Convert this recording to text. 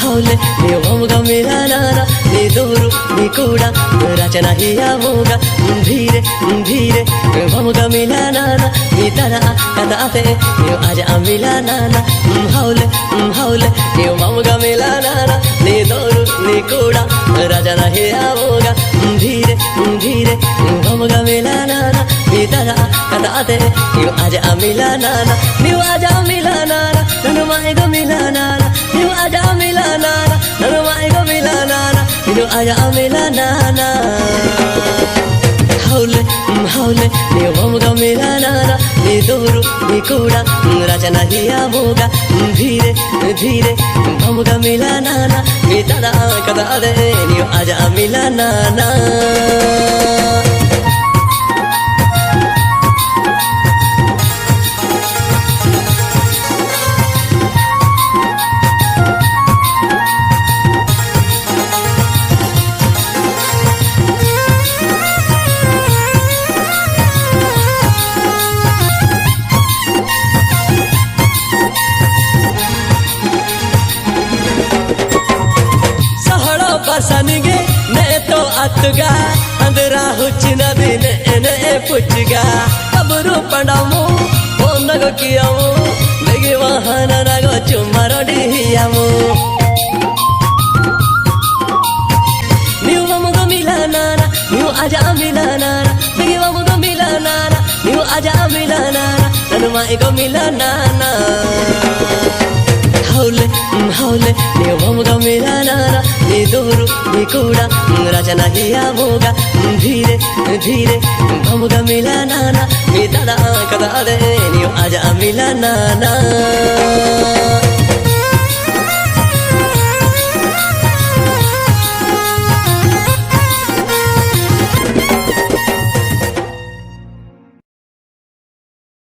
ಹೌಲೆ ನೀವು ಹೋಗ ಮಿಲನಾನ ನೀ ದೂರು ನೀ ಕೂಡ ರಚನ ಹಿಯಾವೋಗ ಧೀರೆ ಧೀರೆ ಹೋಗ ಮಿಲನಾನ ನೀ ತರ ಕದಾತೆ ನೀವು ಆಜ ಮಿಲನಾನ ಹೌಲೆ ಹೌಲೆ ನೀವು ಹೋಗ ಮಿಲನಾನ ನೀ ದೂರು ನೀ ಕೂಡ ರಚನ ಹಿಯಾವೋಗ ಧೀರೆ ಧೀರೆ ಹೋಗ ಮಿಲನಾನ ನೀ ತರ ಕದಾತೆ ನೀವು ಆಜ ಮಿಲನಾನ ನೀವು ಆಜ ಮಿಲನಾನ ನನ್ನ ಮಾಯಿಗ ಮಿಲನಾನ ನೀವು ಆಜ ಮಿಲನಾನ ನನ್ನ ಮಾಯಿಗ ಮಿಲನಾನ ನೀವು ಆಜ ಮಿಲನಾನ ಹೌಲೆ ಹೌಲೆ ನೀವು ಹೋಗ ಮಿಲನಾನ ನೀ ದೂರು ನೀ ಕೂಡ ರಚನ ಹಿಯಾವೋಗ ಧೀರೆ ಧೀರೆ ಹೋಗ ಮಿಲನಾನ ನೀ ತರ ಕದಾದೆ ನೀವು ಆಜ ಮಿಲನಾನ ಸನಿಗೆ ನೇತೋ ಅತ್ತುಗ ಅಂದ್ರ ಹುಚ್ಚಿನ ದಿನ ಎನೆ ಪುಚ್ಚಿಗ ಕಬರು ಪಡಮು ಓನಗೋ ಕಿಯಮು ಬೆಗಿ ವಾಹನ ನಗೋ ಚುಮ್ಮರಡಿ ಹಿಯಮು ನೀವು ಮಮಗ ಮಿಲನಾನ ನೀವು ಅಜ ಮಿಲನಾನ ಬೆಗಿ ಮಮಗ ಮಿಲನಾನ ನೀವು ಅಜ ಮಿಲನಾನ ನನ್ನ ಮಾಯಿಗೋ ಮಿಲನಾನ ಹೌಲೆ ಹೌಲೆ ನೀವು ಹೋಗ ಮಿಲನಾನ ನೀ ದೂರು ನೀ ಕೂಡ ರಚನ ಹಿಯಾವೋಗ ಧೀರೆ ಧೀರೆ ಹೋಗ ಮಿಲನಾನ ನೀ ತರ ಕದಾದೆ ನೀವು ಆಜ ಮಿಲನಾನ